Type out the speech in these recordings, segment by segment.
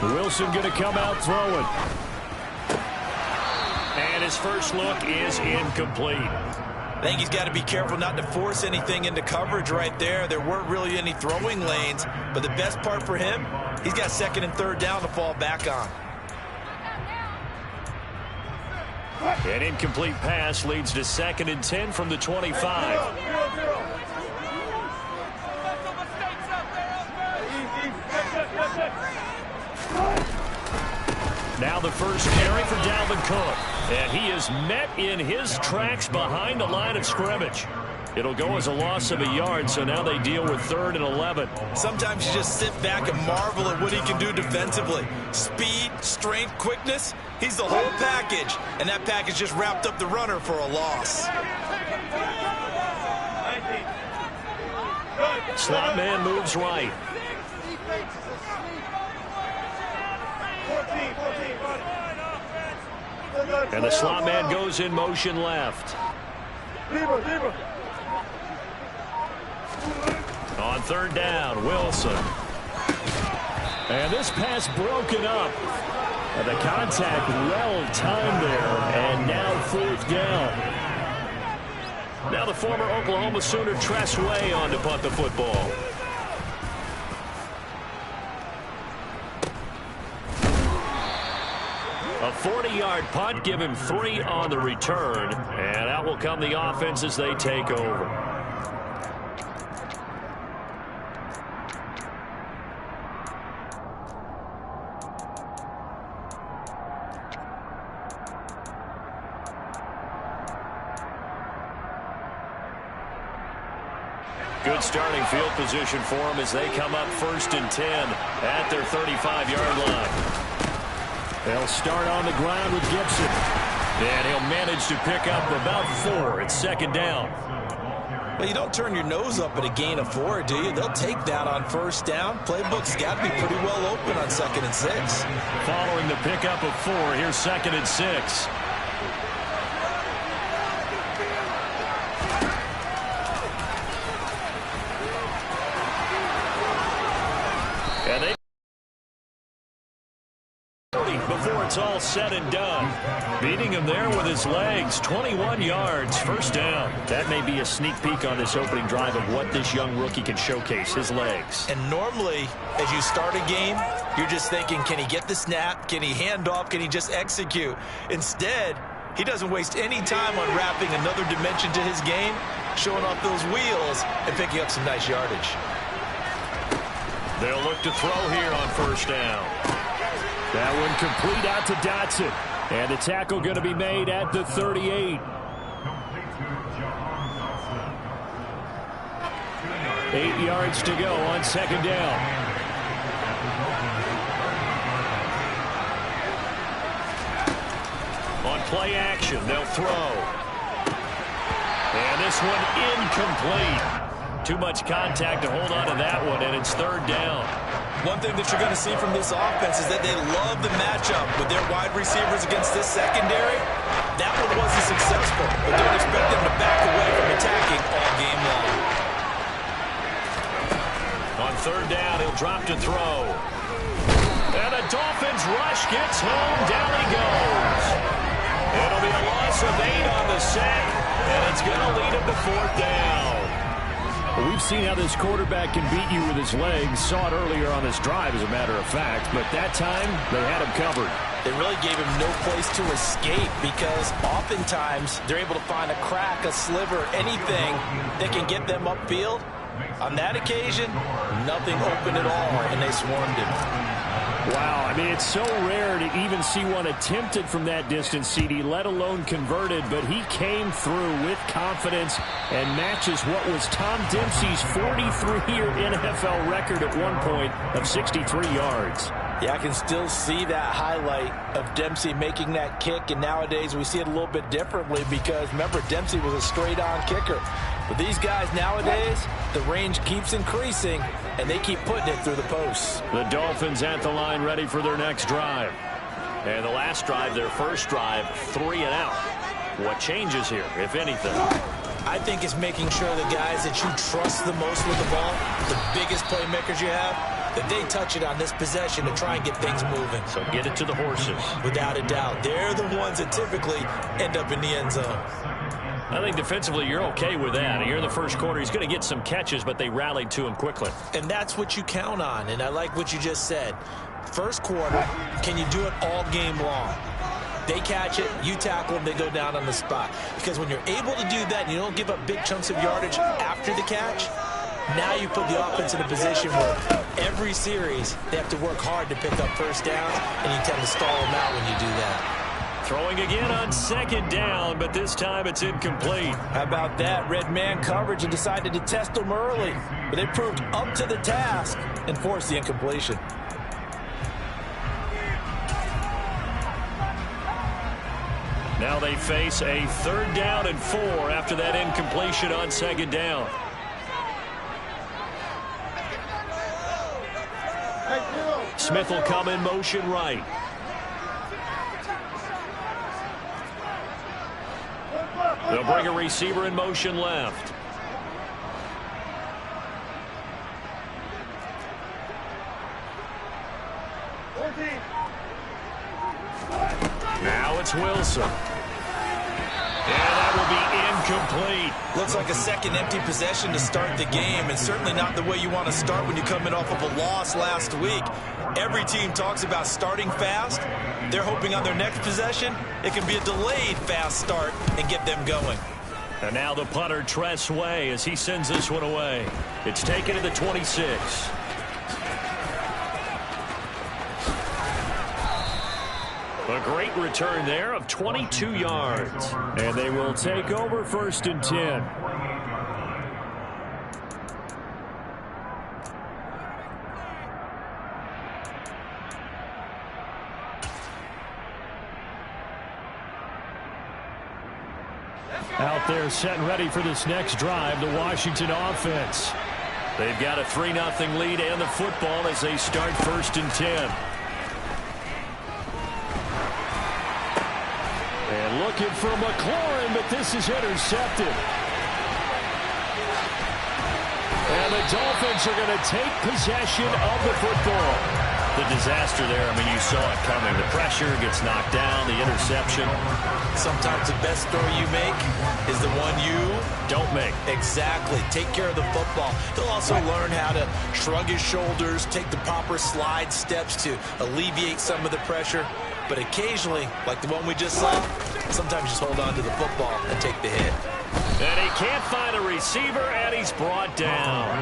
Wilson going to come out throwing. And his first look is incomplete. I think he's got to be careful not to force anything into coverage right there. There weren't really any throwing lanes, but the best part for him, he's got second and third down to fall back on. An incomplete pass leads to 2nd and 10 from the 25. Now the first carry for Dalvin Cook. And he is met in his tracks behind the line of scrimmage. It'll go as a loss of a yard, so now they deal with 3rd and 11. Sometimes you just sit back and marvel at what he can do defensively. Speed, strength, quickness, he's the whole package. And that package just wrapped up the runner for a loss. Slot man moves right. And the slot man goes in motion left. On 3rd down, Wilson. And this pass broken up. And the contact well timed there. And now 4th down. Now the former Oklahoma Sooner Tress Way on to punt the football. A 40-yard punt, give him 3 on the return. And out will come the offense as they take over. Good starting field position for them as they come up 1st and 10 at their 35-yard line. They'll start on the ground with Gibson. And he'll manage to pick up about 4 at 2nd down. Well, you don't turn your nose up at a gain of 4, do you? They'll take that on 1st down. Playbook's got to be pretty well open on 2nd and 6. Following the pickup of 4, here's 2nd and 6. And they before it's all said and done. Beating him there with his legs. 21 yards, 1st down. That may be a sneak peek on this opening drive of what this young rookie can showcase, his legs. And normally, as you start a game, you're just thinking, can he get the snap? Can he hand off? Can he just execute? Instead, he doesn't waste any time on wrapping another dimension to his game, showing off those wheels, and picking up some nice yardage. They'll look to throw here on 1st down. That one complete out to Dotson. And the tackle going to be made at the 38. 8 yards to go on 2nd down. On play action, they'll throw. And this one incomplete. Too much contact to hold on to that one, and it's 3rd down. One thing that you're going to see from this offense is that they love the matchup with their wide receivers against this secondary. That one wasn't successful, but don't expect them to back away from attacking all game long. On 3rd down, he'll drop to throw. And the Dolphins rush gets home. Down he goes. It'll be a loss of 8 on the sack, and it's going to lead him to 4th down. We've seen how this quarterback can beat you with his legs. Saw it earlier on this drive, as a matter of fact. But that time, they had him covered. They really gave him no place to escape because oftentimes they're able to find a crack, a sliver, anything that can get them upfield. On that occasion, nothing open at all, and they swarmed him. Wow, I mean, it's so rare to even see one attempted from that distance, CD, let alone converted, but he came through with confidence and matches what was Tom Dempsey's 43-year NFL record at one point of 63 yards. Yeah, I can still see that highlight of Dempsey making that kick, and nowadays we see it a little bit differently because, remember, Dempsey was a straight-on kicker. But these guys nowadays, the range keeps increasing, and they keep putting it through the posts. The Dolphins at the line ready for their next drive. And the last drive, their first drive, 3 and out. What changes here, if anything? I think it's making sure the guys that you trust the most with the ball, the biggest playmakers you have, that they touch it on this possession to try and get things moving. So get it to the horses. Without a doubt. They're the ones that typically end up in the end zone. I think defensively you're okay with that. Here in the first quarter, he's going to get some catches, but they rallied to him quickly. And that's what you count on, and I like what you just said. First quarter, can you do it all game long? They catch it, you tackle them, they go down on the spot. Because when you're able to do that and you don't give up big chunks of yardage after the catch, now you put the offense in a position where every series they have to work hard to pick up first downs, and you tend to stall them out when you do that. Throwing again on second down, but this time it's incomplete. How about that? Red man coverage and decided to test them early. But they proved up to the task and forced the incompletion. Now they face a 3rd down and 4 after that incompletion on second down. Smith will come in motion right. They'll bring a receiver in motion left. Now it's Wilson. And that will be incomplete. Looks like a second empty possession to start the game, and certainly not the way you want to start when you're coming off of a loss last week. Every team talks about starting fast. They're hoping on their next possession it can be a delayed fast start and get them going. And now the punter, Tress Way, as he sends this one away. It's taken to the 26. A great return there of 22 yards. And they will take over 1st and 10. Out there set and ready for this next drive, the Washington offense. They've got a 3-0 lead and the football as they start 1st and 10. And looking for McLaurin, but this is intercepted. And the Dolphins are going to take possession of the football. The disaster there, I mean, you saw it coming. The pressure gets knocked down, the interception. Sometimes the best throw you make is the one you don't make. Exactly. Take care of the football. He'll also learn how to shrug his shoulders, take the proper slide steps to alleviate some of the pressure. But occasionally, like the one we just saw, sometimes just hold on to the football and take the hit. And he can't find a receiver, and he's brought down.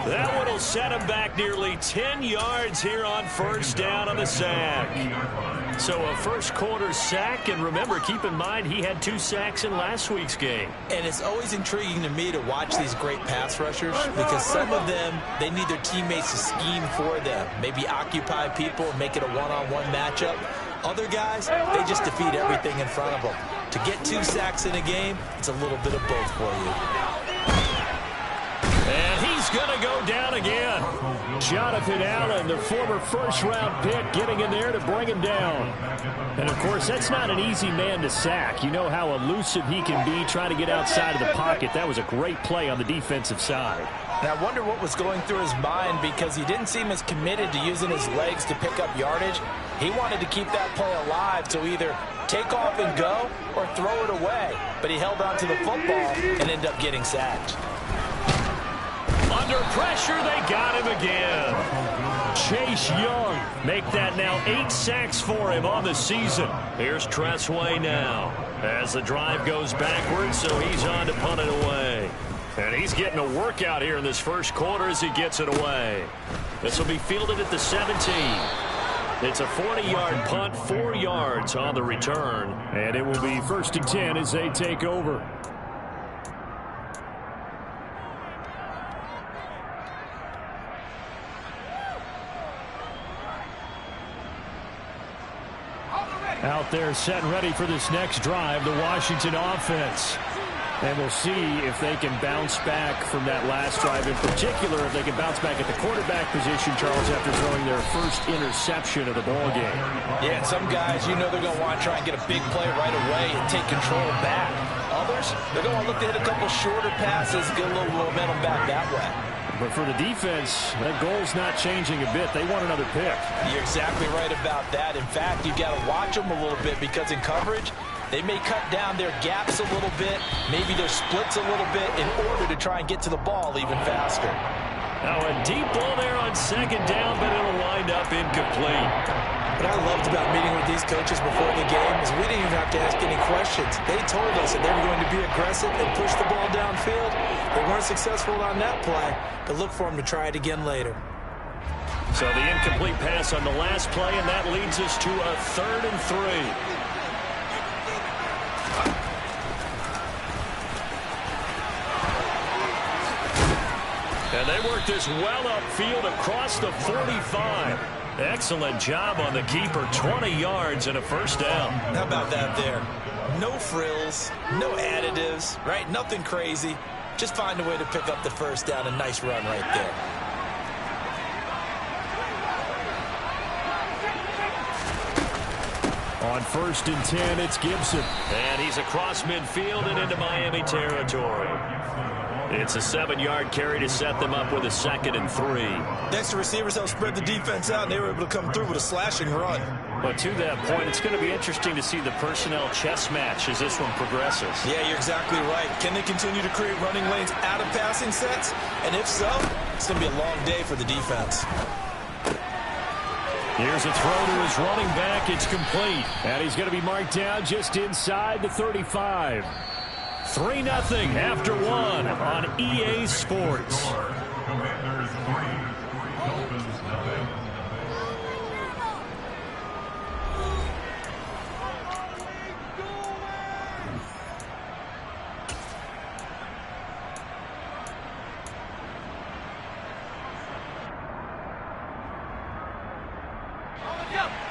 That one will set him back nearly 10 yards here on 1st down on the sack. So a first quarter sack, and remember, keep in mind he had 2 sacks in last week's game. And it's always intriguing to me to watch these great pass rushers because some of them, they need their teammates to scheme for them. Maybe occupy people and make it a one-on-one matchup. Other guys, they just defeat everything in front of them. To get 2 sacks in a game, it's a little bit of both for you. And he's going to go down again. Jonathan Allen, the former 1st-round pick, getting in there to bring him down. And, of course, that's not an easy man to sack. You know how elusive he can be trying to get outside of the pocket. That was a great play on the defensive side. And I wonder what was going through his mind because he didn't seem as committed to using his legs to pick up yardage. He wanted to keep that play alive to either take off and go or throw it away. But he held on to the football and ended up getting sacked. Under pressure, they got him again. Chase Young make that now 8 sacks for him on the season. Here's Tress Way now as the drive goes backwards, so he's on to punt it away. And he's getting a workout here in this first quarter as he gets it away. This will be fielded at the 17. It's a 40-yard punt, 4 yards on the return. And it will be 1st and 10 as they take over. Out there set and ready for this next drive, the Washington offense. And we'll see if they can bounce back from that last drive. In particular, if they can bounce back at the quarterback position, Charles, after throwing their first interception of the ballgame. Yeah, and some guys, you know they're going to want to try and get a big play right away and take control back. others, they're going to look to hit a couple shorter passes, get a little momentum back that way. But for the defense, that goal's not changing a bit. They want another pick. You're exactly right about that. In fact, you've got to watch them a little bit because in coverage, they may cut down their gaps a little bit, maybe their splits a little bit in order to try and get to the ball even faster. Now a deep ball there on second down, but it'll wind up incomplete. What I loved about meeting with these coaches before the game is we didn't even have to ask any questions. They told us that they were going to be aggressive and push the ball downfield. They weren't successful on that play, but look for them to try it again later. So the incomplete pass on the last play, and that leads us to a 3rd and 3. And they work this well upfield across the 45. Excellent job on the keeper. 20 yards and a first down. How about that there? No frills, no additives, right? Nothing crazy. Just find a way to pick up the first down. A nice run right there. On 1st and 10, it's Gibson. And he's across midfield and into Miami territory. It's a 7-yard carry to set them up with a 2nd and 3. Thanks to receivers helped spread the defense out, and they were able to come through with a slashing run. But to that point, it's going to be interesting to see the personnel chess match as this one progresses. Yeah, you're exactly right. Can they continue to create running lanes out of passing sets? And if so, it's going to be a long day for the defense. Here's a throw to his running back. It's complete. And he's going to be marked down just inside the 35. 3-0 after 1 on EA Sports.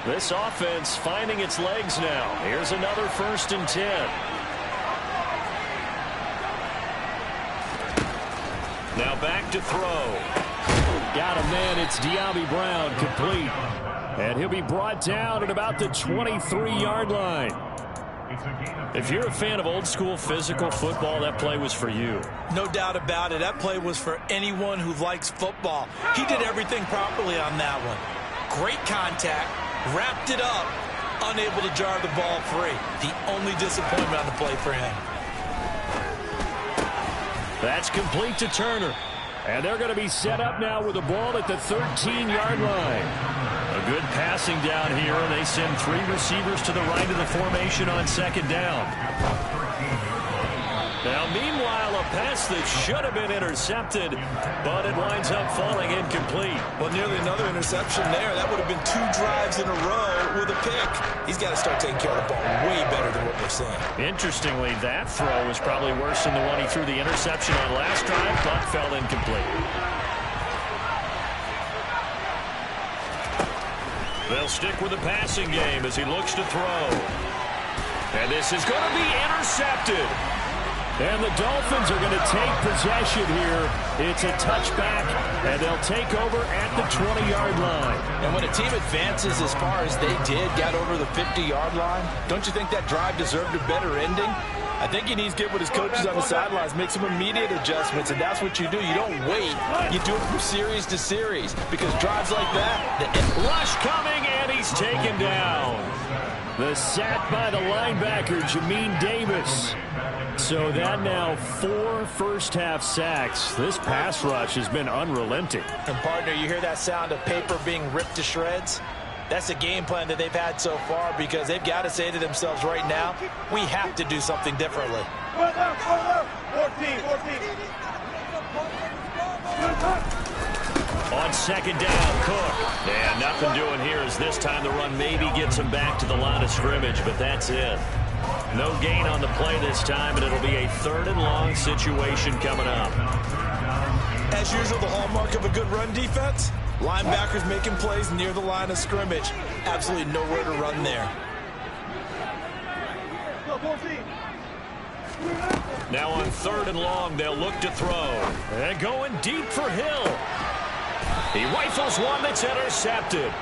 This offense finding its legs now. Here's another 1st and 10. Now back to throw. Got him, man. It's De'Ami Brown, complete. And he'll be brought down at about the 23-yard line. If you're a fan of old-school physical football, that play was for you. No doubt about it. That play was for anyone who likes football. He did everything properly on that one. Great contact, wrapped it up, unable to jar the ball free. The only disappointment on the play for him. That's complete to Turner. And they're going to be set up now with the ball at the 13-yard line. A good passing down here. They send 3 receivers to the right of the formation on 2nd down. Now, meanwhile, a pass that should have been intercepted, but it winds up falling incomplete. Well, nearly another interception there. That would have been 2 drives in a row with a pick. He's got to start taking care of the ball way better than what we're seeing. Interestingly, that throw was probably worse than the one he threw the interception on last drive, but fell incomplete. They'll stick with the passing game as he looks to throw. And this is going to be intercepted. And the Dolphins are going to take possession here. It's a touchback, and they'll take over at the 20-yard line. And when a team advances as far as they did, got over the 50-yard line, don't you think that drive deserved a better ending? I think he needs to get with his coaches on the sidelines, make some immediate adjustments, and that's what you do. You don't wait. You do it from series to series, because drives like that... Rush coming, and he's taken down. The sack by the linebacker, Jamin Davis. So that now 4 first-half sacks. This pass rush has been unrelenting. And, partner, you hear that sound of paper being ripped to shreds? That's the game plan that they've had so far because they've got to say to themselves right now, we have to do something differently. 14. On 2nd down, Cook. And nothing doing here as this time the run maybe gets him back to the line of scrimmage, but that's it. No gain on the play this time, and it'll be a 3rd and long situation coming up. As usual, the hallmark of a good run defense, linebackers making plays near the line of scrimmage. Absolutely nowhere to run there. Now on 3rd and long, they'll look to throw. And going deep for Hill. He rifles one that's intercepted.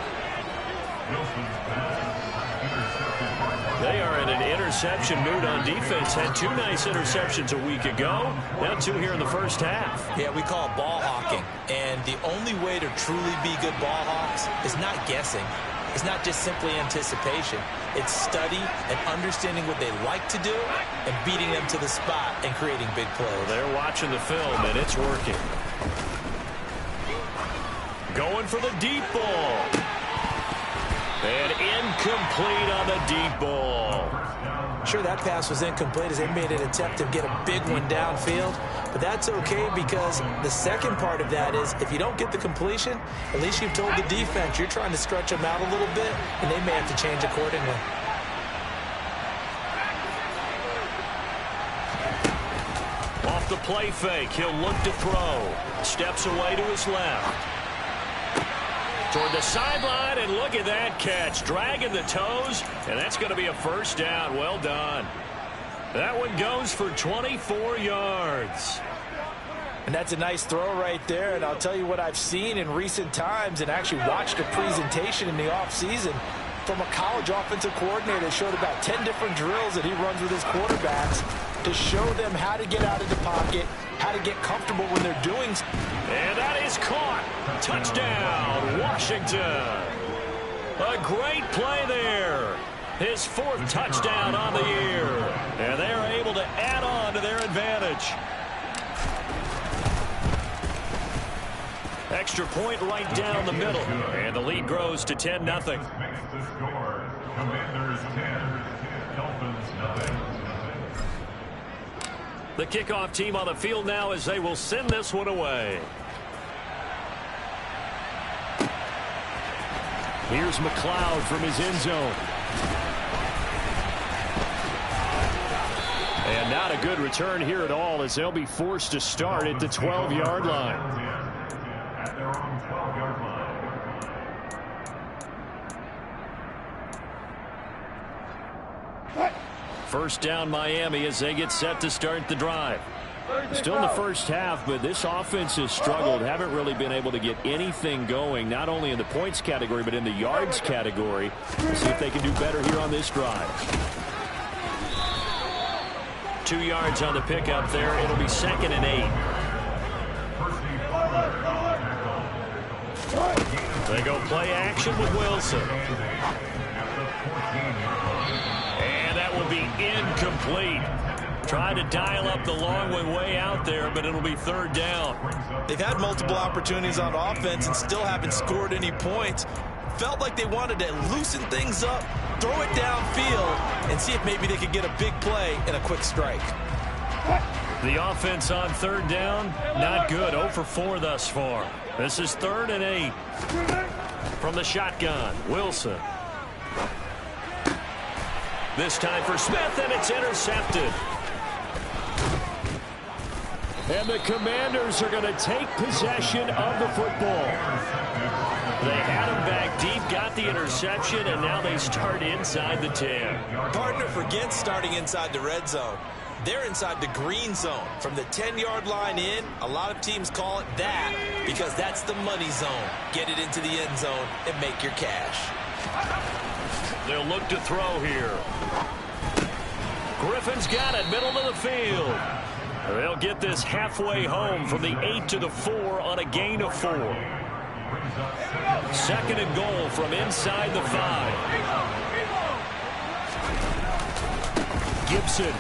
They are in an interception mood on defense. Had 2 nice interceptions a week ago. Now 2 here in the first half. Yeah, we call it ball hawking. And the only way to truly be good ball hawks is not guessing. It's not just simply anticipation. It's study and understanding what they like to do and beating them to the spot and creating big plays. Well, they're watching the film, and it's working. Going for the deep ball. And incomplete on the deep ball. Sure, that pass was incomplete as they made an attempt to get a big one downfield. But that's okay because the second part of that is if you don't get the completion, at least you've told the defense you're trying to stretch them out a little bit, and they may have to change accordingly. Off the play fake, he'll look to throw. Steps away to his left. Toward the sideline, and look at that catch. Dragging the toes, and that's going to be a first down. Well done. That one goes for 24 yards. And that's a nice throw right there. And I'll tell you what I've seen in recent times and actually watched a presentation in the offseason from a college offensive coordinator that showed about 10 different drills that he runs with his quarterbacks to show them how to get out of the pocket, how to get comfortable when they're doing. And that is caught. Touchdown, Washington. A great play there. His 4th touchdown on the year. And they're able to add on to their advantage. Extra point right down the middle. And the lead grows to 10-0. The kickoff team on the field now as they will send this one away. Here's McLeod from his end zone. And not a good return here at all as they'll be forced to start at the 12-yard line. At their own 12-yard line. First down Miami as they get set to start the drive. Still in the first half, but this offense has struggled. Haven't really been able to get anything going, not only in the points category, but in the yards category. We'll see if they can do better here on this drive. 2 yards on the pickup there. It'll be 2nd and 8. They go play action with Wilson. And that will be incomplete. Trying to dial up the long way out there, but it'll be 3rd down. They've had multiple opportunities on offense and still haven't scored any points. Felt like they wanted to loosen things up, throw it downfield, and see if maybe they could get a big play and a quick strike. The offense on 3rd down, not good. 0 for 4 thus far. This is 3rd and 8. From the shotgun, Wilson. This time for Smith, and it's intercepted. And the Commanders are going to take possession of the football. They had him back deep, got the interception, and now they start inside the 10. Partner forgets starting inside the red zone. They're inside the green zone. From the 10-yard line in, a lot of teams call it that because that's the money zone. Get it into the end zone and make your cash. They'll look to throw here. Griffin's got it, middle of the field. They'll get this halfway home from the 8 to the 4 on a gain of 4. 2nd and goal from inside the 5. Gibson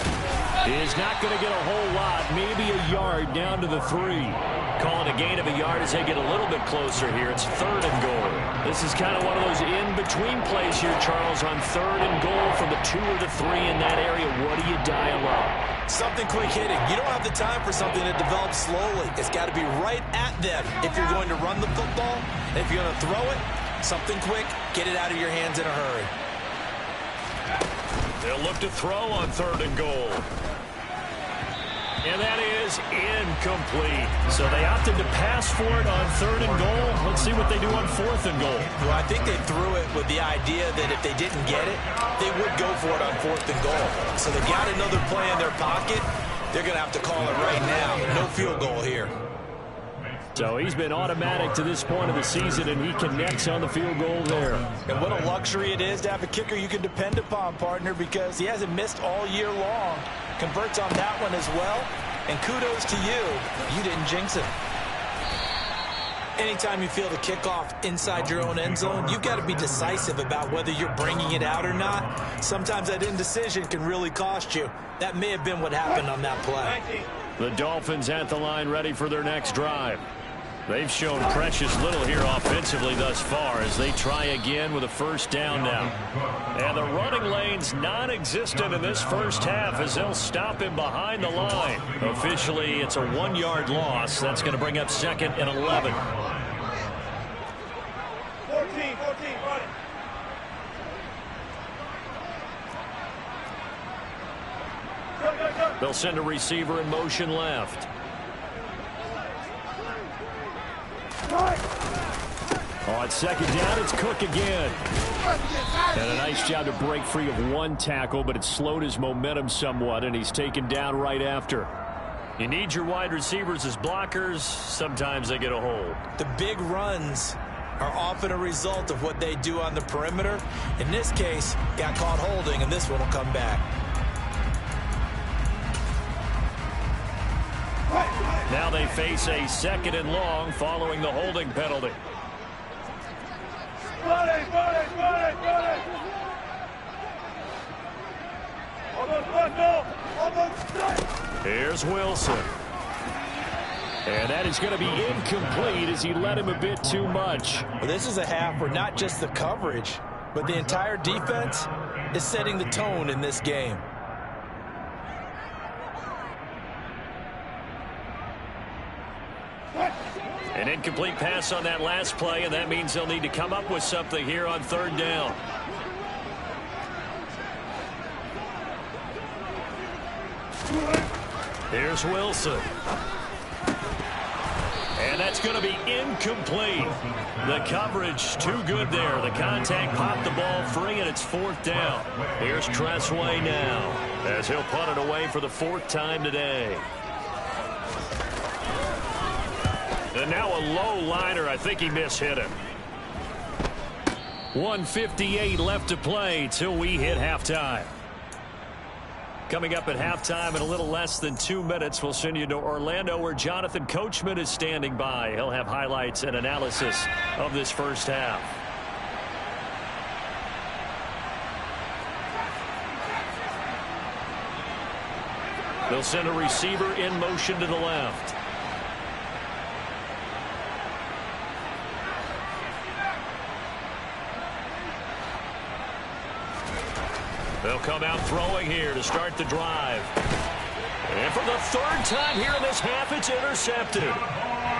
is not going to get a whole lot, maybe a yard down to the 3. Call it a gain of a yard as they get a little bit closer here. It's 3rd and goal. This is kind of one of those in-between plays here, Charles, on 3rd and goal from the 2 or the 3 in that area. What do you dial up? Something quick hitting. You don't have the time for something that develops slowly. It's got to be right at them if you're going to run the football. And if you're going to throw it, something quick, get it out of your hands in a hurry. They'll look to throw on 3rd and goal. And that is incomplete. So they opted to pass for it on 3rd and goal. Let's see what they do on 4th and goal. Well, I think they threw it with the idea that if they didn't get it, they would go for it on 4th and goal. So they got another play in their pocket. They're going to have to call it right now. No field goal here. So he's been automatic to this point of the season, and he connects on the field goal there. And what a luxury it is to have a kicker you can depend upon, partner, because he hasn't missed all year long. Converts on that one as well. And kudos to you. You didn't jinx it. Anytime you feel the kickoff inside your own end zone, you've got to be decisive about whether you're bringing it out or not. Sometimes that indecision can really cost you. That may have been what happened on that play. The Dolphins at the line, ready for their next drive. They've shown precious little here offensively thus far as they try again with a first down now. And the running lane's non-existent in this first half as they'll stop him behind the line. Officially, it's a 1-yard loss. That's going to bring up 2nd and 11. 14, run it. Go. They'll send a receiver in motion left. On 2nd down, it's Cook again. And a nice job to break free of one tackle, but it slowed his momentum somewhat, and he's taken down right after. You need your wide receivers as blockers. Sometimes they get a hold. The big runs are often a result of what they do on the perimeter. In this case, got caught holding, and this one will come back. Now they face a 2nd and long following the holding penalty. Run it. Here's Wilson. And that is going to be incomplete as he let him a bit too much. Well, this is a half where not just the coverage, but the entire defense is setting the tone in this game. An incomplete pass on that last play, and that means they'll need to come up with something here on 3rd down. Here's Wilson. And that's going to be incomplete. The coverage too good there. The contact popped the ball free, and it's 4th down. Here's Tressway now as he'll punt it away for the 4th time today. And now a low liner. I think he mishit him. 1:58 left to play till we hit halftime. Coming up at halftime in a little less than 2 minutes, we'll send you to Orlando where Jonathan Coachman is standing by. He'll have highlights and analysis of this first half. They'll send a receiver in motion to the left. They'll come out throwing here to start the drive. And for the 3rd time here in this half, it's intercepted.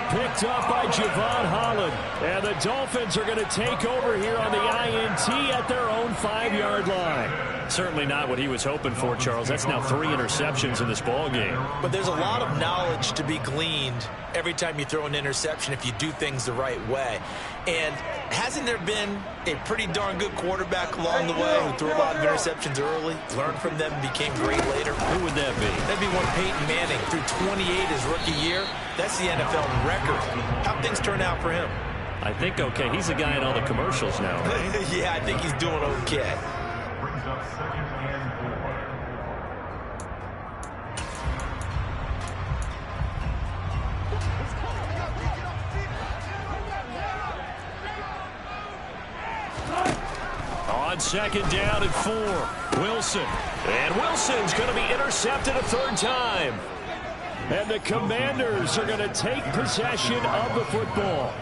Picked up by Javon Holland. And the Dolphins are going to take over here on the INT at their own 5-yard line. Certainly not what he was hoping for, Charles. That's now 3 interceptions in this ball game. But there's a lot of knowledge to be gleaned every time you throw an interception if you do things the right way. And hasn't there been a pretty darn good quarterback along the way who threw a lot of interceptions early, learned from them, and became great later? Who would that be? That'd be one Peyton Manning. Threw 28 his rookie year. That's the NFL record. How'd things turn out for him? I think okay. He's a guy in all the commercials now. Yeah, I think he's doing okay. Brings up 2nd and 4. On 2nd down and 4, Wilson. And Wilson's going to be intercepted a 3rd time. And the Commanders are going to take possession of the football.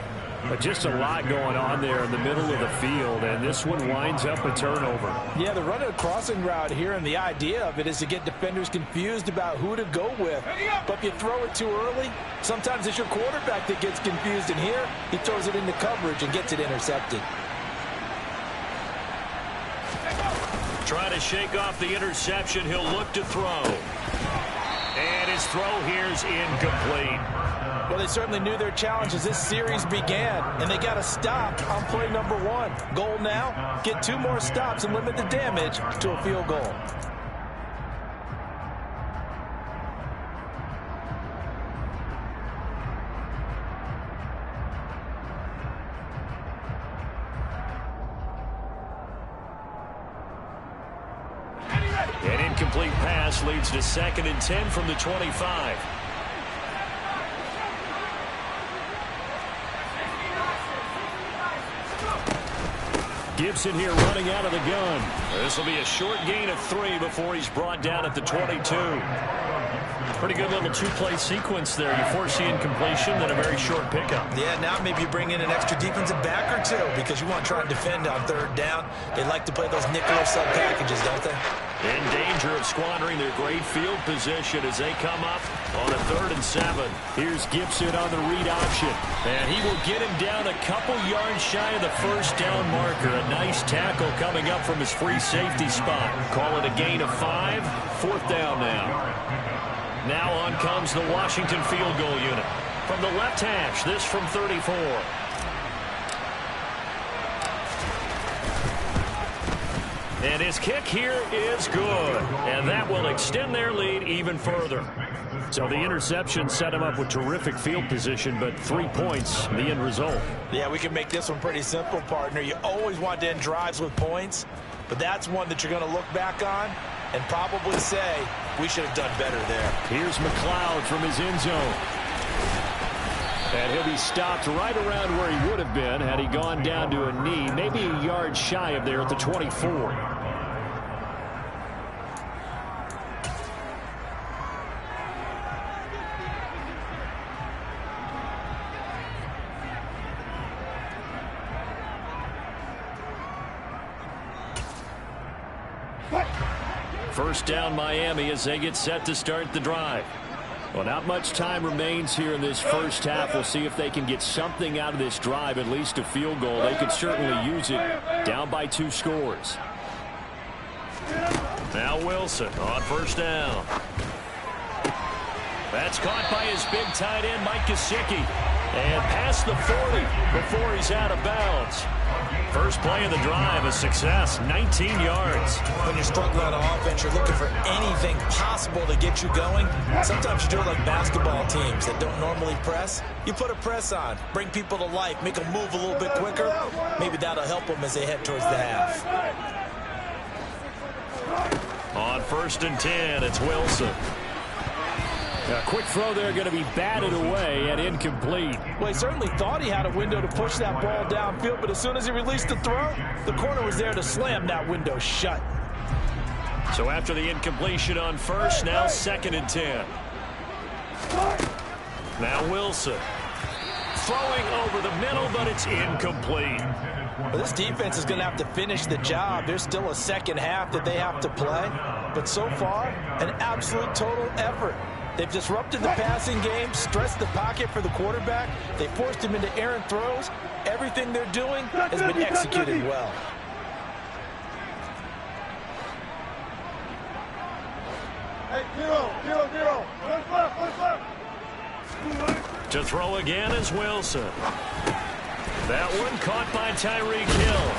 But just a lot going on there in the middle of the field, and this one winds up a turnover. Yeah, they're running a crossing route here, and the idea of it is to get defenders confused about who to go with. But if you throw it too early, sometimes it's your quarterback that gets confused, and here he throws it into coverage and gets it intercepted. Trying to shake off the interception, he'll look to throw. And his throw here's incomplete. Well, they certainly knew their challenge as this series began, and they got a stop on play number 1. Goal now, get 2 more stops and limit the damage to a field goal. incomplete pass leads to 2nd and 10 from the 25. Gibson here running out of the gun. This will be a short gain of 3 before he's brought down at the 22. Pretty good little two-play sequence there. You force the incompletion, then a very short pickup. Yeah, now maybe you bring in an extra defensive back or two because you want to try and defend on 3rd down. They like to play those nickel or sub packages, don't they? In danger of squandering their great field position as they come up on a 3rd and 7. Here's Gibson on the read option. And he will get him down a couple yards shy of the 1st down marker. A nice tackle coming up from his free safety spot. Call it a gain of 5. 4th down now. Now on comes the Washington field goal unit. From the left hash, this from 34. And his kick here is good. And that will extend their lead even further. So the interception set him up with terrific field position, but 3 points, the end result. Yeah, we can make this one pretty simple, partner. You always want to end drives with points, but that's one that you're going to look back on and probably say, we should have done better there. Here's McLeod from his end zone. And he'll be stopped right around where he would have been had he gone down to a knee, maybe a yard shy of there at the 24. First down Miami as they get set to start the drive. Well, not much time remains here in this first half. We'll see if they can get something out of this drive, at least a field goal. They could certainly use it down by 2 scores. Now Wilson on 1st down. That's caught by his big tight end, Mike Gesicki. And past the 40 before he's out of bounds. First play of the drive, a success, 19 yards. When you're struggling on offense, you're looking for anything possible to get you going. Sometimes you do it like basketball teams that don't normally press. You put a press on, bring people to life, make them move a little bit quicker. Maybe that'll help them as they head towards the half. On 1st and 10, it's Wilson. A quick throw there going to be batted away and incomplete. Well, he certainly thought he had a window to push that ball downfield, but as soon as he released the throw, the corner was there to slam that window shut. So after the incompletion on 1st, now 2nd and 10. Now Wilson. Throwing over the middle, but it's incomplete. Well, this defense is going to have to finish the job. There's still a second half that they have to play. But so far, an absolute total effort. They've disrupted the passing game, stressed the pocket for the quarterback. They forced him into errant throws. Everything they're doing has been executed well. Hey, 0-0-0. One left. To throw again is Wilson. That one caught by Tyreek Hill.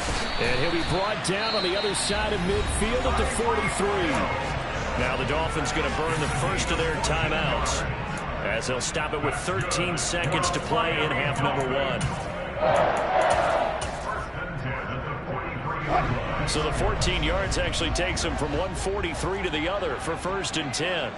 And he'll be brought down on the other side of midfield at the 43. Now the Dolphins going to burn the first of their timeouts as they'll stop it with 13 seconds to play in half number 1. So the 14 yards actually takes them from 143 to the other for 1st and 10.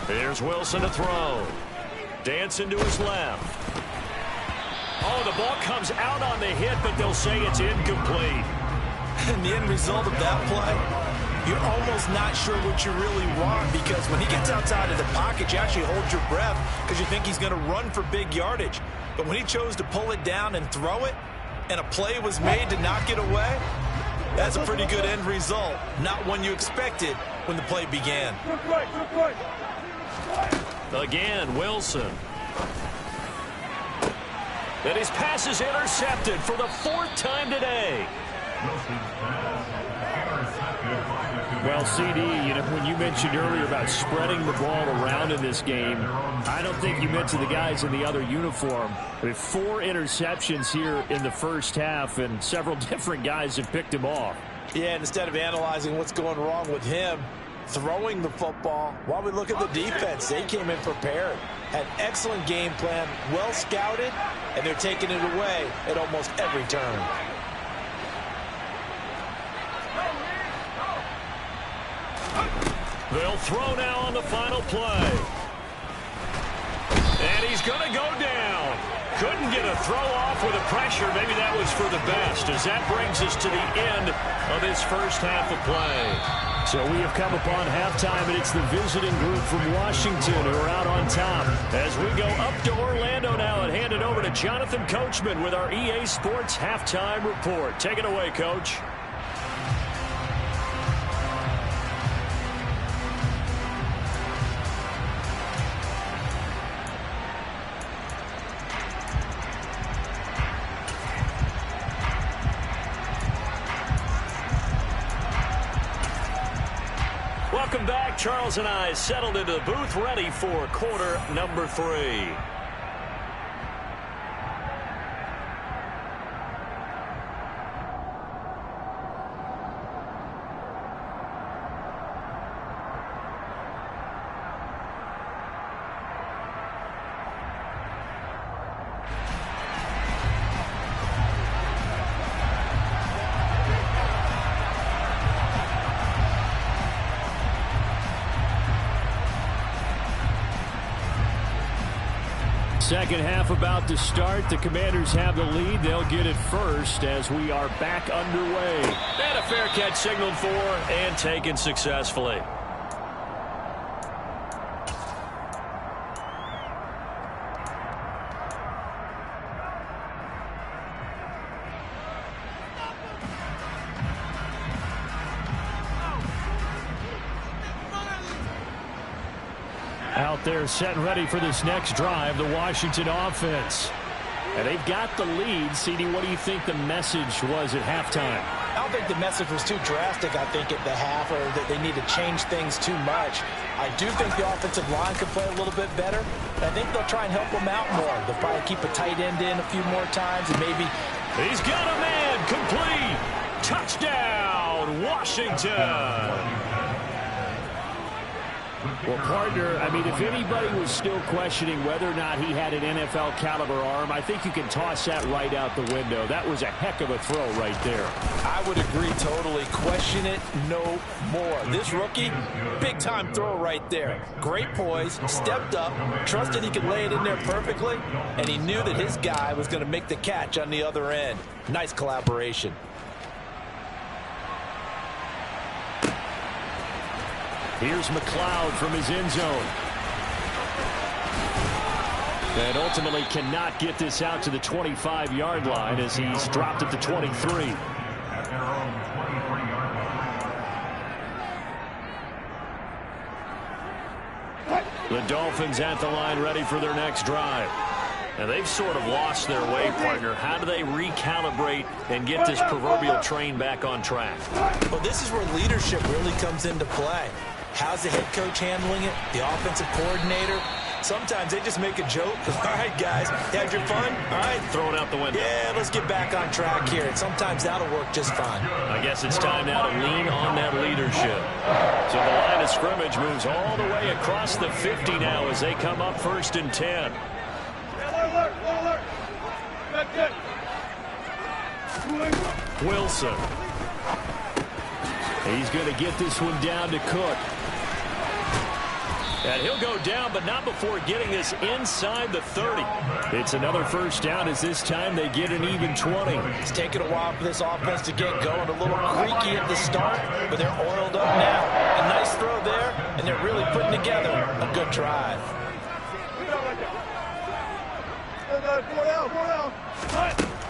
Here's Wilson to throw. Dancing to his left. Oh, the ball comes out on the hit, but they'll say it's incomplete. And the end result of that play, you're almost not sure what you really want, because when he gets outside of the pocket, you actually hold your breath because you think he's going to run for big yardage. But when he chose to pull it down and throw it, and a play was made to knock it away, that's a pretty good end result. Not one you expected when the play began. Again, Wilson. And his pass is intercepted for the 4th time today. Well, CD, you know, when you mentioned earlier about spreading the ball around in this game, I don't think you meant to the guys in the other uniform. With 4 interceptions here in the first half, and several different guys have picked him off. Yeah, and instead of analyzing what's going wrong with him throwing the football, while we look at the defense, they came in prepared, had excellent game plan, well scouted, and they're taking it away at almost every turn. They'll throw now on the final play. And he's going to go down. Couldn't get a throw off with the pressure. Maybe that was for the best, as that brings us to the end of this first half of play. So we have come upon halftime, and it's the visiting group from Washington who are out on top. As we go up to Orlando now and hand it over to Jonathan Coachman with our EA Sports halftime report. Take it away, Coach. Welcome back. Charles and I settled into the booth, ready for quarter number 3. Second half about to start. The Commanders have the lead. They'll get it first as we are back underway. And a fair catch signaled for and taken successfully. Out there set and ready for this next drive, the Washington offense. And they've got the lead. CD, what do you think the message was at halftime? I don't think the message was too drastic, I think, at the half, or that they need to change things too much. I do think the offensive line could play a little bit better. I think they'll try and help them out more. They'll probably keep a tight end in a few more times, and maybe... He's got a man complete. Touchdown, Washington. Well, partner, I mean, if anybody was still questioning whether or not he had an NFL caliber arm, I think you can toss that right out the window. That was a heck of a throw right there. I would agree totally. Question it no more. This rookie, big-time throw right there. Great poise, stepped up, trusted he could lay it in there perfectly, and he knew that his guy was going to make the catch on the other end. Nice collaboration. Here's McLeod from his end zone. And ultimately cannot get this out to the 25-yard line as he's dropped at the 23. The Dolphins at the line ready for their next drive. And they've sort of lost their way, partner. How do they recalibrate and get this proverbial train back on track? Well, this is where leadership really comes into play. How's the head coach handling it? The offensive coordinator? Sometimes they just make a joke. All right, guys, had your fun? All right. Throw it out the window. Yeah, let's get back on track here. And sometimes that'll work just fine. I guess it's time now to lean on that leadership. So the line of scrimmage moves all the way across the 50 now as they come up 1st and 10. Wilson. He's going to get this one down to Cook. And he'll go down, but not before getting this inside the 30. It's another first down as this time they get an even 20. It's taken a while for this offense to get going. A little creaky at the start, but they're oiled up now. A nice throw there, and they're really putting together a good drive.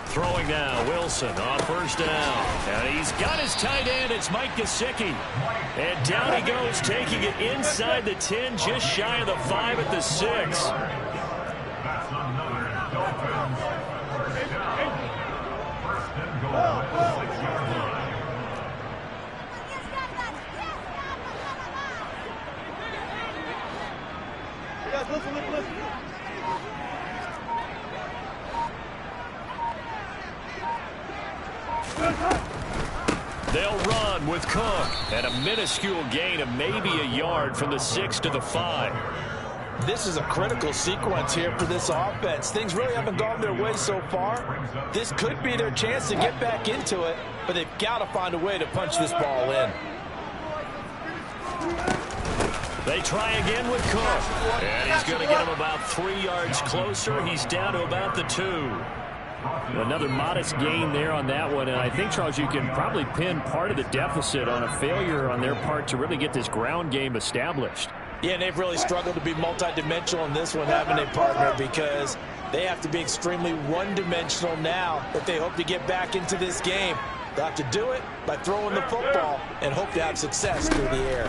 Throwing now, Wilson on 1st down. And he's got his tight end. It's Mike Gesicki. And down he goes, taking it inside the 10, just shy of the 5 at the 6. They'll run with Cook. And a minuscule gain of maybe a yard from the 6 to the 5. This is a critical sequence here for this offense. Things really haven't gone their way so far. This could be their chance to get back into it, but they've got to find a way to punch this ball in. They try again with Cook. And he's going to get him about 3 yards closer. He's down to about the 2. Another modest gain there on that one. And I think, Charles, you can probably pin part of the deficit on a failure on their part to really get this ground game established. Yeah, and they've really struggled to be multidimensional in this one, haven't they, partner? Because they have to be extremely one-dimensional now if they hope to get back into this game. They'll have to do it by throwing the football and hope to have success through the air.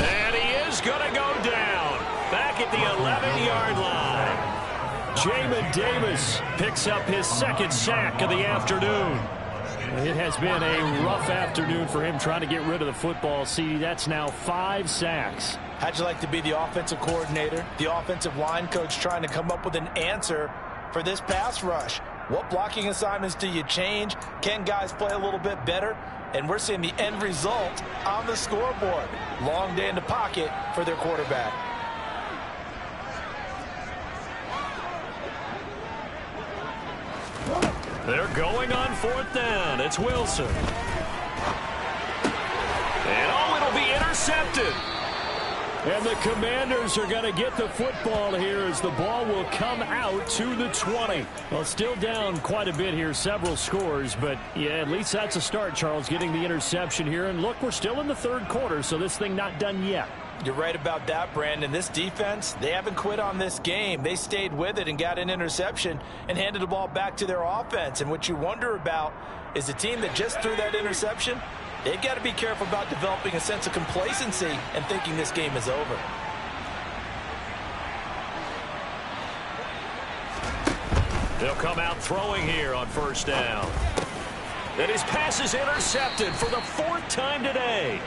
And he is going to go down back at the 11-yard line. Jamin Davis picks up his second sack of the afternoon. It has been a rough afternoon for him trying to get rid of the football. See, that's now 5 sacks. How'd you like to be the offensive coordinator, the offensive line coach, trying to come up with an answer for this pass rush? What blocking assignments do you change? Can guys play a little bit better? And we're seeing the end result on the scoreboard. Long day in the pocket for their quarterback. They're going on 4th down. It's Wilson. And it'll be intercepted. And the Commanders are going to get the football here as the ball will come out to the 20. Well, still down quite a bit here, several scores, but yeah, at least that's a start, Charles, getting the interception here. And look, we're still in the 3rd quarter, so this thing not done yet. You're right about that, Brandon. This defense, they haven't quit on this game. They stayed with it and got an interception and handed the ball back to their offense. And what you wonder about is the team that just threw that interception, they've got to be careful about developing a sense of complacency and thinking this game is over. They'll come out throwing here on 1st down. And his pass is intercepted for the 4th time today.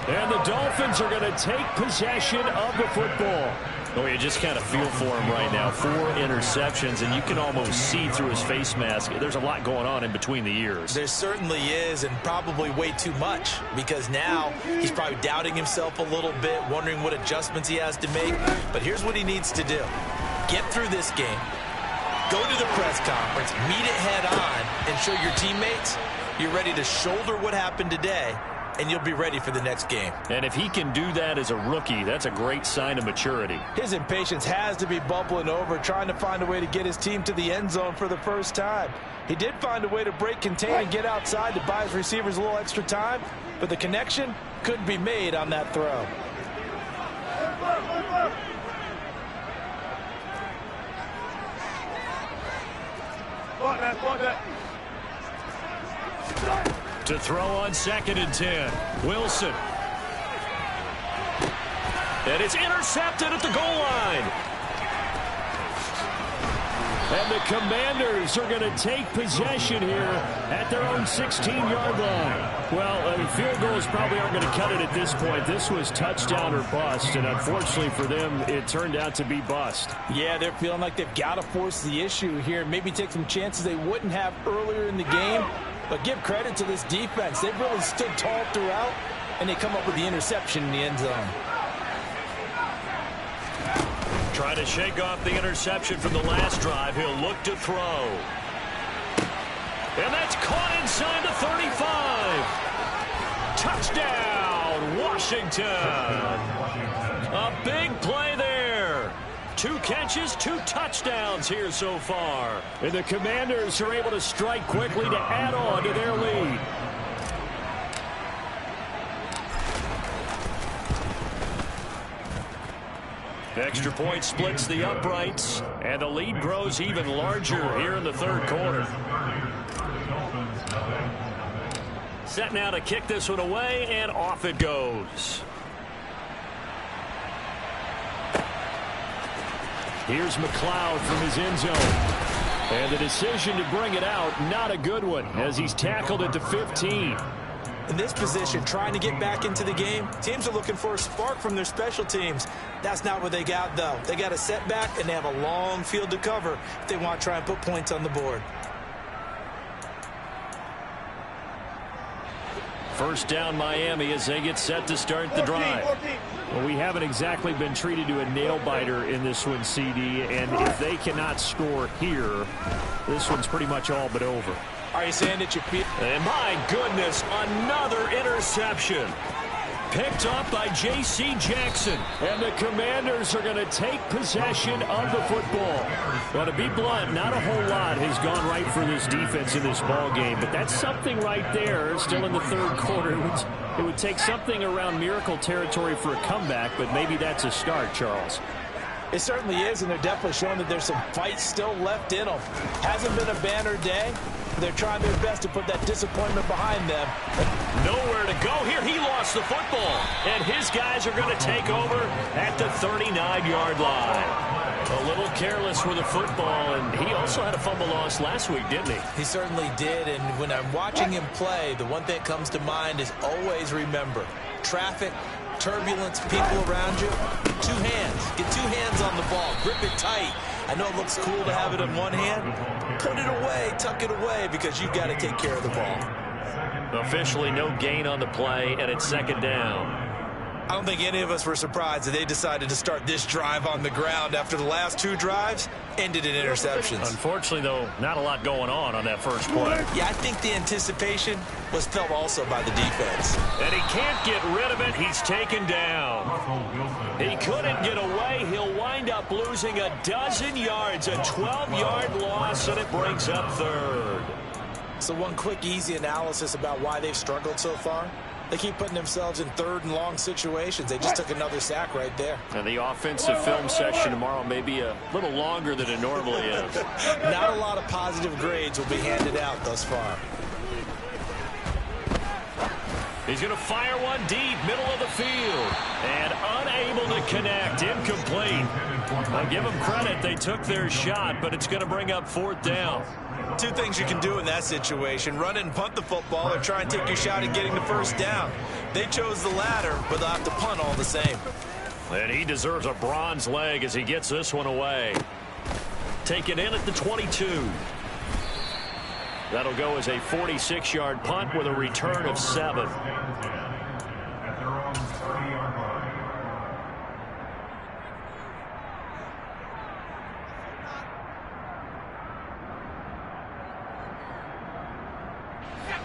And the Dolphins are going to take possession of the football. Oh, you just kind of feel for him right now. 4 interceptions, and you can almost see through his face mask. There's a lot going on in between the ears. There certainly is, and probably way too much, because now he's probably doubting himself a little bit, wondering what adjustments he has to make. But here's what he needs to do. Get through this game. Go to the press conference, meet it head on, and show your teammates you're ready to shoulder what happened today, and you'll be ready for the next game. And if he can do that as a rookie, that's a great sign of maturity. His impatience has to be bubbling over, trying to find a way to get his team to the end zone for the first time. He did find a way to break contain and get outside to buy his receivers a little extra time, but the connection couldn't be made on that throw. To throw on 2nd and 10. Wilson. And it's intercepted at the goal line. And the Commanders are going to take possession here at their own 16-yard line. Well, field goals probably aren't going to cut it at this point. This was touchdown or bust, and unfortunately for them, it turned out to be bust. Yeah, they're feeling like they've got to force the issue here, maybe take some chances they wouldn't have earlier in the game. But give credit to this defense. They've really stood tall throughout, and they come up with the interception in the end zone. Trying to shake off the interception from the last drive. He'll look to throw. And that's caught inside the 35. Touchdown, Washington. A big play there. 2 catches, 2 touchdowns here so far. And the Commanders are able to strike quickly to add on to their lead. Extra point splits the uprights, and the lead grows even larger here in the 3rd quarter. Set now to kick this one away, and off it goes. Here's McLeod from his end zone. And the decision to bring it out, not a good one, as he's tackled at the 15. In this position, trying to get back into the game, teams are looking for a spark from their special teams. That's not what they got, though. They got a setback, and they have a long field to cover if they want to try and put points on the board. First down Miami as they get set to start the drive. Well, we haven't exactly been treated to a nail-biter in this one, CD, and if they cannot score here, this one's pretty much all but over. Are you saying that you feel... And my goodness, another interception. Picked up by J.C. Jackson. And the Commanders are going to take possession of the football. Well, to be blunt, not a whole lot has gone right for this defense in this ball game, but that's something right there. Still in the third quarter. It would take something around miracle territory for a comeback, but maybe that's a start, Charles. It certainly is, and they're definitely showing that there's some fight still left in them. Hasn't been a banner day. They're trying their best to put that disappointment behind them. Nowhere to go here. He lost the football. And his guys are going to take over at the 39-yard line. A little careless with the football, and he also had a fumble loss last week, didn't he? He certainly did, and when I'm watching him play, the one thing that comes to mind is always remember, traffic, turbulence, people around you, two hands. Get two hands on the ball. Grip it tight. I know it looks cool to have it in one hand. Put it away, tuck it away, because you've got to take care of the ball. Officially no gain on the play, and it's second down. I don't think any of us were surprised that they decided to start this drive on the ground after the last two drives ended in interceptions. Unfortunately, though, not a lot going on that first play. Yeah, I think the anticipation was felt also by the defense. And he can't get rid of it. He's taken down. He couldn't get away. He'll wind up losing a dozen yards, a 12-yard loss, and it brings up third. So one quick, easy analysis about why they've struggled so far. They keep putting themselves in third and long situations. They just took another sack right there. And the offensive film session tomorrow may be a little longer than it normally is. Not a lot of positive grades will be handed out thus far. He's going to fire one deep, middle of the field. And unable to connect, incomplete. I'll give them credit. They took their shot, but it's going to bring up fourth down. Two things you can do in that situation: run it and punt the football, or try and take your shot at getting the first down. They chose the latter, but they'll have to punt all the same. And he deserves a bronze leg as he gets this one away. Taken in at the 22. That'll go as a 46-yard punt with a return of 7. At their own 30-yard line.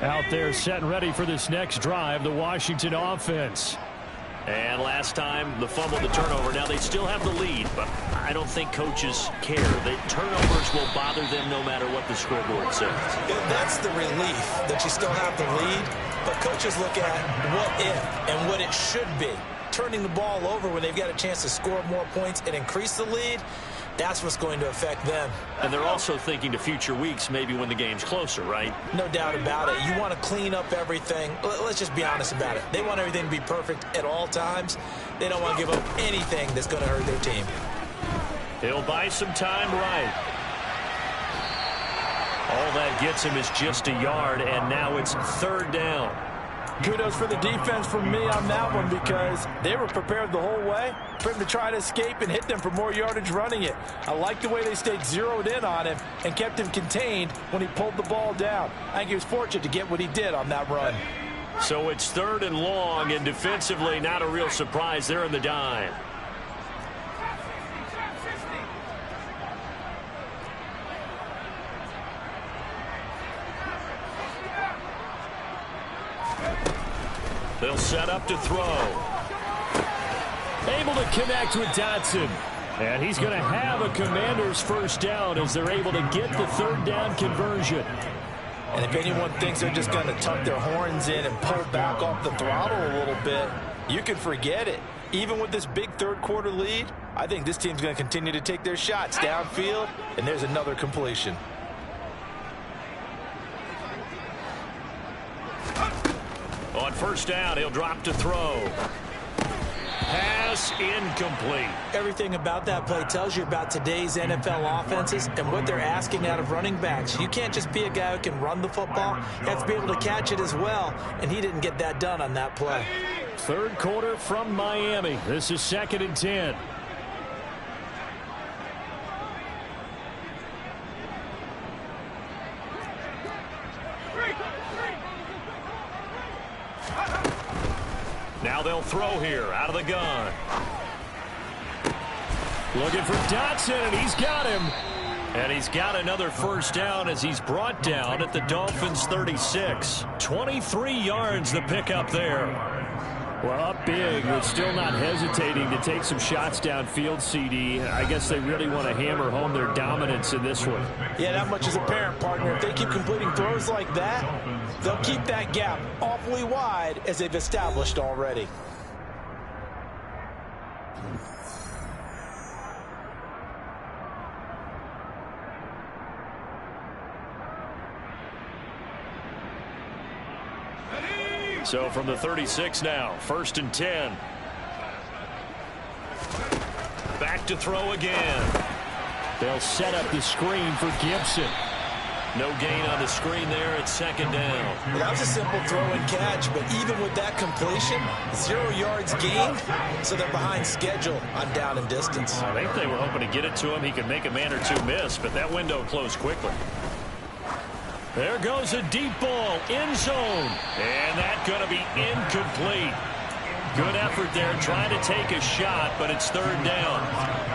Out there set and ready for this next drive, the Washington offense. And last time, the fumble, the turnover. Now, they still have the lead, but I don't think coaches care. The turnovers will bother them no matter what the scoreboard says. That's the relief, that you still have the lead. But coaches look at what if and what it should be. Turning the ball over when they've got a chance to score more points and increase the lead, that's what's going to affect them. And they're also thinking to future weeks, maybe when the game's closer, right? No doubt about it. You want to clean up everything. Let's just be honest about it. They want everything to be perfect at all times. They don't want to give up anything that's going to hurt their team. He'll buy some time right. All that gets him is just a yard, and now it's third down. Kudos for the defense from me on that one, because they were prepared the whole way for him to try to escape and hit them for more yardage running it. I like the way they stayed zeroed in on him and kept him contained when he pulled the ball down. I think he was fortunate to get what he did on that run. So it's third and long, and defensively not a real surprise there in the dime. They'll set up to throw. Able to connect with Dotson. And he's going to have a Commander's first down as they're able to get the third down conversion. And if anyone thinks they're just going to tuck their horns in and pull back off the throttle a little bit, you can forget it. Even with this big third quarter lead, I think this team's going to continue to take their shots downfield, and there's another completion. On first down, he'll drop to throw. Pass incomplete. Everything about that play tells you about today's NFL offenses and what they're asking out of running backs. You can't just be a guy who can run the football. You have to be able to catch it as well, and he didn't get that done on that play. Third quarter from Miami. This is 2nd and 10. they'll throw here out of the gun. Looking for Dotson, and he's got him. And he's got another first down as he's brought down at the Dolphins' 36. 23 yards the pickup there. Well, up big, but still not hesitating to take some shots downfield, CD. I guess they really want to hammer home their dominance in this one. Yeah, that much is apparent, partner. If they keep completing throws like that, they'll keep that gap awfully wide as they've established already. So from the 36 now, 1st and 10. Back to throw again. They'll set up the screen for Gibson. No gain on the screen there at 2nd down. Well, that was a simple throw and catch, but even with that completion, 0 yards gained, so they're behind schedule on down and distance. I think they were hoping to get it to him. He could make a man or two miss, but that window closed quickly. There goes a deep ball, end zone, and that's going to be incomplete. Good effort there, trying to take a shot, but it's 3rd down.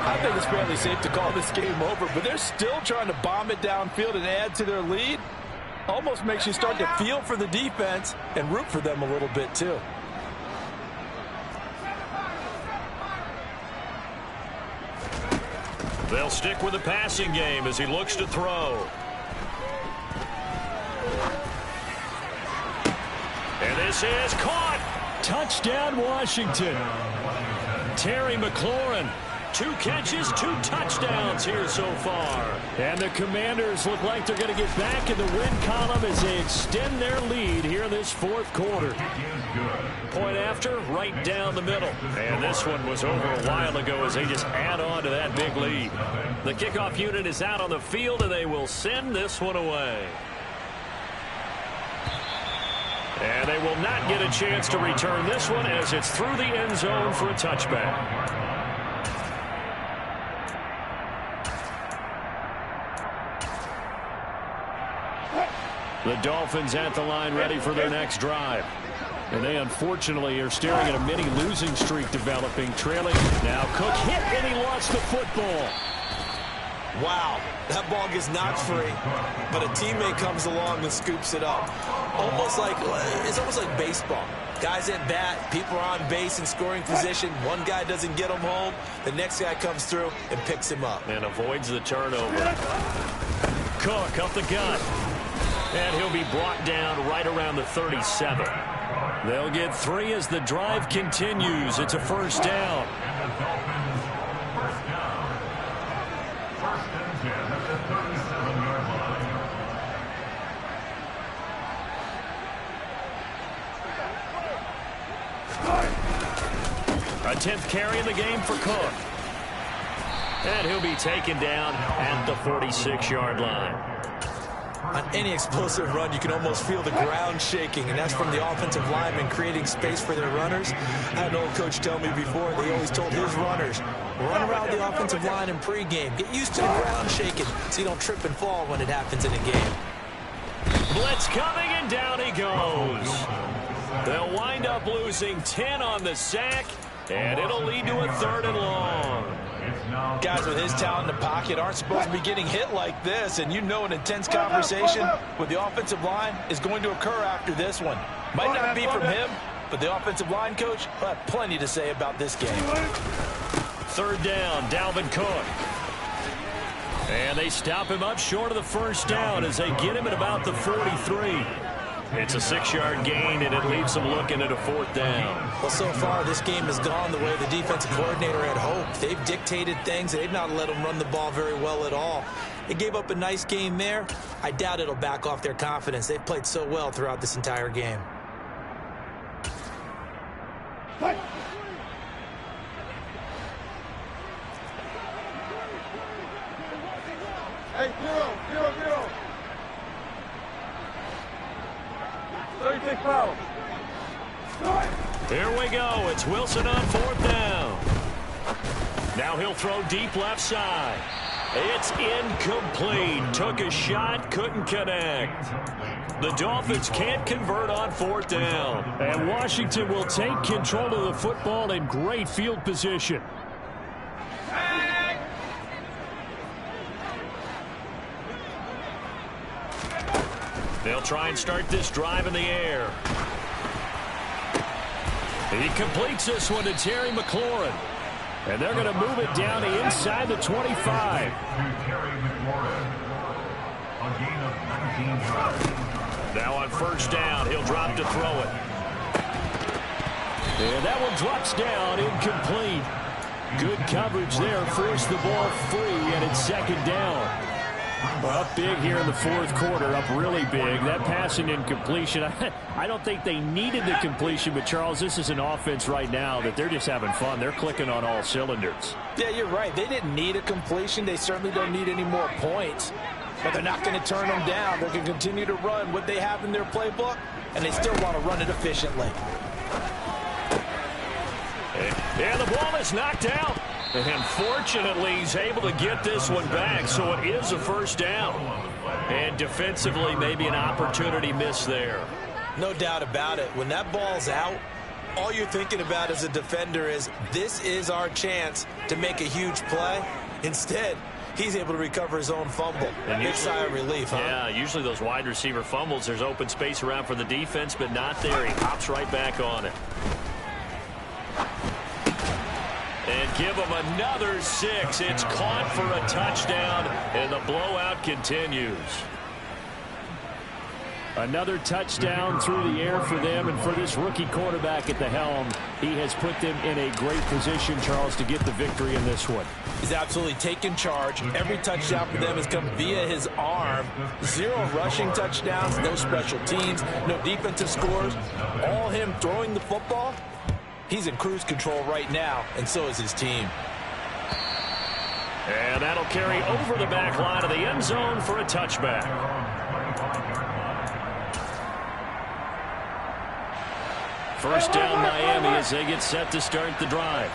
I think it's fairly safe to call this game over, but they're still trying to bomb it downfield and add to their lead. Almost makes you start to feel for the defense and root for them a little bit, too. They'll stick with the passing game as he looks to throw. And this is caught. Touchdown, Washington. Terry McLaurin, 2 catches, 2 touchdowns here so far. And the Commanders look like they're going to get back in the win column as they extend their lead here in this 4th quarter. Point after, right down the middle. And this one was over a while ago as they just add on to that big lead. The kickoff unit is out on the field, and they will send this one away. And they will not get a chance to return this one as it's through the end zone for a touchback. The Dolphins at the line ready for their next drive. And they unfortunately are staring at a mini losing streak developing, trailing. Now Cook hit and he lost the football. Wow, that ball gets knocked free, but a teammate comes along and scoops it up. It's almost like baseball. Guys at bat, people are on base in scoring position. One guy doesn't get him home. The next guy comes through and picks him up. And avoids the turnover. Cook up the gut. And he'll be brought down right around the 37. They'll get 3 as the drive continues. It's a 1st down. A 10th carry in the game for Cook. And he'll be taken down at the 46-yard line. On any explosive run, you can almost feel the ground shaking, and that's from the offensive linemen creating space for their runners. I had an old coach tell me before, they always told his runners, run around the offensive line in pregame. Get used to the ground shaking so you don't trip and fall when it happens in a game. Blitz coming, and down he goes. They'll wind up losing 10 on the sack, and it'll lead to a 3rd and long. Guys with his talent in the pocket aren't supposed to be getting hit like this, and you know an intense conversation with the offensive line is going to occur after this one. Might not be from him, but the offensive line coach will have plenty to say about this game. 3rd down, Dalvin Cook. And they stop him up short of the 1st down as they get him at about the 43. It's a 6-yard gain, and it leaves them looking at a 4th down. Well, so far, this game has gone the way the defensive coordinator had hoped. They've dictated things. They've not let them run the ball very well at all. They gave up a nice game there. I doubt it'll back off their confidence. They've played so well throughout this entire game. Hey, zero. 36 fouls. Here we go. It's Wilson on 4th down. Now he'll throw deep left side. It's incomplete. Took a shot, couldn't connect. The Dolphins can't convert on 4th down. And Washington will take control of the football in great field position. They'll try and start this drive in the air. He completes this one to Terry McLaurin. And they're going to move it down to inside the 25. Terry McLaurin. A gain of 19 yards. Now on 1st down, he'll drop to throw it. And that one drops down, incomplete. Good coverage there, forced the ball free, and it's 2nd down. Well, up big here in the 4th quarter, up really big. That passing incompletion, I don't think they needed the completion, but Charles, this is an offense right now that they're just having fun. They're clicking on all cylinders. Yeah, you're right. They didn't need a completion. They certainly don't need any more points. But they're not going to turn them down. They're going to continue to run what they have in their playbook, and they still want to run it efficiently. And the ball is knocked out. And fortunately, he's able to get this one back, so it is a 1st down. And defensively, maybe an opportunity missed there. No doubt about it. When that ball's out, all you're thinking about as a defender is, this is our chance to make a huge play. Instead, he's able to recover his own fumble. And big sigh of relief, huh? Yeah, usually those wide receiver fumbles, there's open space around for the defense, but not there. He hops right back on it. And give him another 6. It's caught for a touchdown, and the blowout continues. Another touchdown through the air for them, and for this rookie quarterback at the helm, he has put them in a great position, Charles, to get the victory in this one. He's absolutely taken charge. Every touchdown for them has come via his arm. 0 rushing touchdowns, no special teams, no defensive scores. All him throwing the football. He's in cruise control right now, and so is his team. And that'll carry over the back line of the end zone for a touchback. First down, Miami, as they get set to start the drive.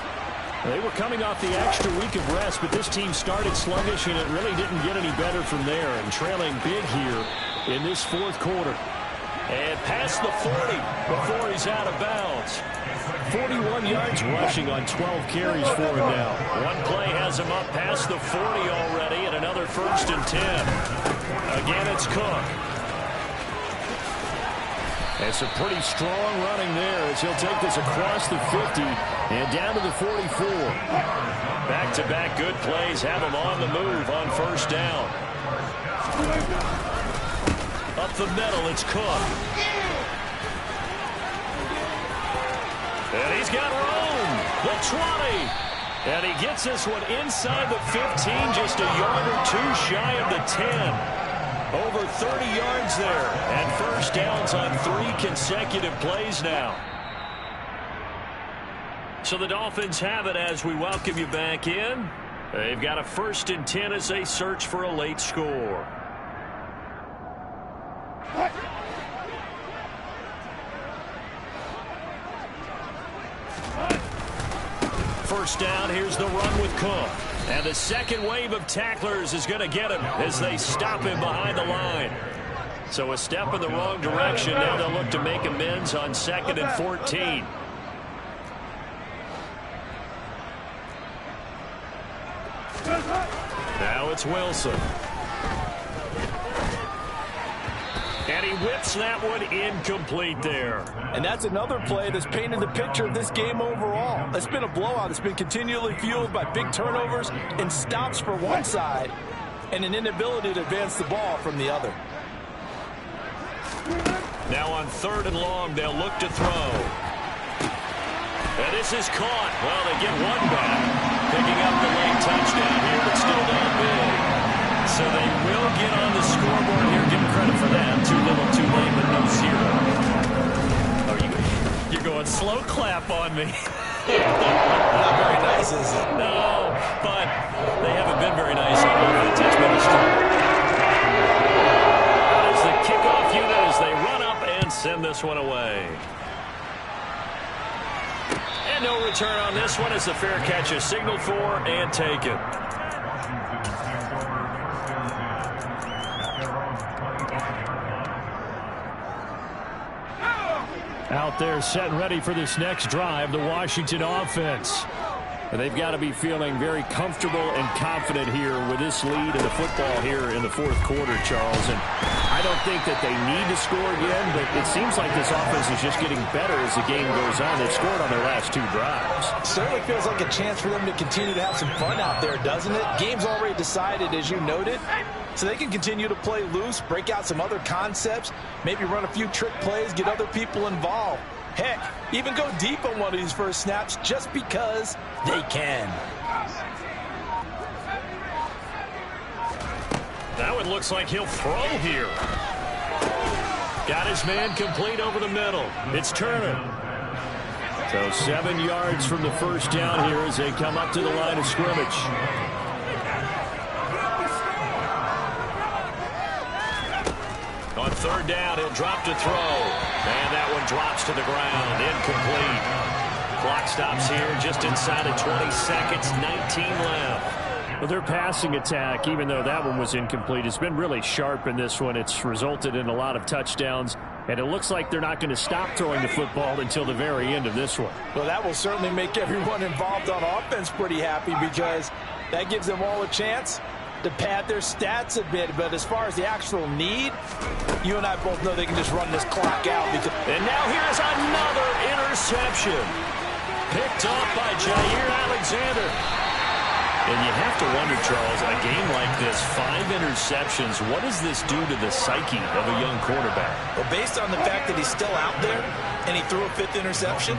They were coming off the extra week of rest, but this team started sluggish, and it really didn't get any better from there, and trailing big here in this 4th quarter. And past the 40 before he's out of bounds. 41 yards rushing on 12 carries for him now. One play has him up past the 40 already, and another 1st and 10. Again, it's Cook. And some pretty strong running there as he'll take this across the 50 and down to the 44. Back-to-back good plays have him on the move on 1st down. Up the middle, it's Cook. And he's got room. The 20. And he gets this one inside the 15, just a yard or 2 shy of the 10. Over 30 yards there. And 1st downs on 3 consecutive plays now. So the Dolphins have it as we welcome you back in. They've got a 1st and 10 as they search for a late score. First down, here's the run with Cook. And the second wave of tacklers is going to get him as they stop him behind the line. So a step in the wrong direction. Now they'll look to make amends on 2nd and 14. Now it's Wilson. And he whips that one incomplete there. And that's another play that's painted the picture of this game overall. It's been a blowout. It's been continually fueled by big turnovers and stops for one side and an inability to advance the ball from the other. Now on 3rd and long, they'll look to throw. And this is caught. Well, they get one back. Picking up the late touchdown here, but still down big. So they will get on the scoreboard here. Give them credit for that. Too little, too late, but no 0. Oh, you're going slow clap on me. Not very nice, is it? No, but they haven't been very nice on offense. It's been a struggle. As the kickoff unit as they run up and send this one away. And no return on this one as the fair catch is signaled for and taken. Out there set and ready for this next drive, the Washington offense. They've got to be feeling very comfortable and confident here with this lead in the football here in the fourth quarter, Charles. And I don't think that they need to score again, but it seems like this offense is just getting better as the game goes on. They've scored on their last 2 drives. Certainly feels like a chance for them to continue to have some fun out there, doesn't it? Game's already decided, as you noted, so they can continue to play loose, break out some other concepts, maybe run a few trick plays, get other people involved. Heck, even go deep on one of these first snaps just because they can. That one looks like he'll throw here. Got his man complete over the middle. It's Turner. So 7 yards from the first down here as they come up to the line of scrimmage. On third down, he'll drop to throw. And that one drops to the ground. Incomplete. Clock stops here just inside of 20 seconds. 19 left. Well, their passing attack, even though that one was incomplete, has been really sharp in this one. It's resulted in a lot of touchdowns. And it looks like they're not going to stop throwing the football until the very end of this one. Well, that will certainly make everyone involved on offense pretty happy because that gives them all a chance to pad their stats a bit. But as far as the actual need, you and I both know they can just run this clock out. And now here's another interception. Picked up by Jair Alexander. And you have to wonder, Charles, a game like this, 5 interceptions, what does this do to the psyche of a young quarterback? Well, based on the fact that he's still out there and he threw a 5th interception,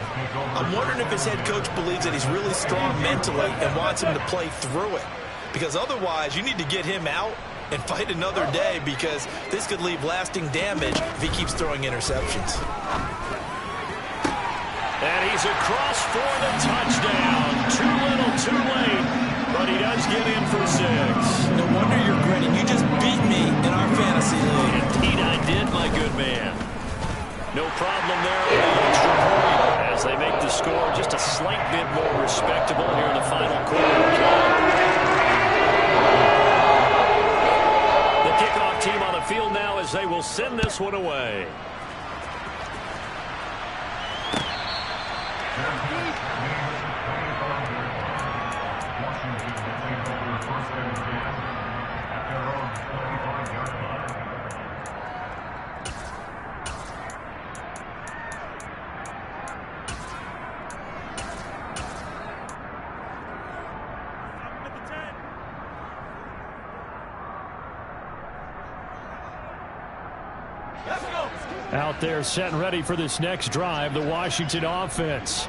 I'm wondering if his head coach believes that he's really strong mentally and wants him to play through it. Because otherwise, you need to get him out and fight another day because this could leave lasting damage if he keeps throwing interceptions. And he's across for the touchdown. Too little, too late. But he does get in for 6. No wonder you're grinning. You just beat me in our fantasy league. Indeed I did, my good man. No problem there on the extra point as they make the score just a slight bit more respectable here in the final quarter. The kickoff team on the field now as they will send this one away. Out there set and ready for this next drive, the Washington offense.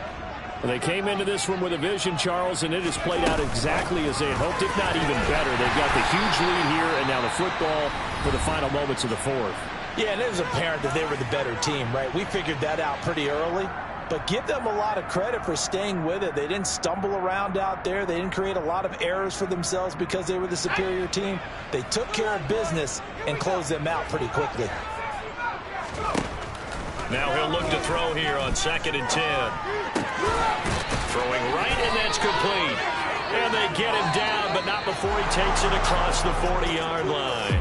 They came into this one with a vision, Charles, and it has played out exactly as they had hoped, if not even better. They've got the huge lead here and now the football for the final moments of the fourth. Yeah, and it was apparent that they were the better team, right? We figured that out pretty early. But give them a lot of credit for staying with it. They didn't stumble around out there. They didn't create a lot of errors for themselves because they were the superior team. They took care of business and closed them out pretty quickly. Now he'll look to throw here on 2nd and 10. Throwing right, and that's complete. And they get him down, but not before he takes it across the 40-yard line.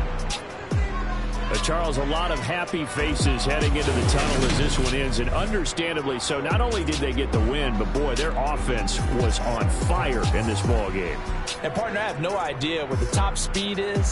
Charles, a lot of happy faces heading into the tunnel as this one ends, and understandably so. Not only did they get the win, but, boy, their offense was on fire in this ball game. And, partner, I have no idea what the top speed is.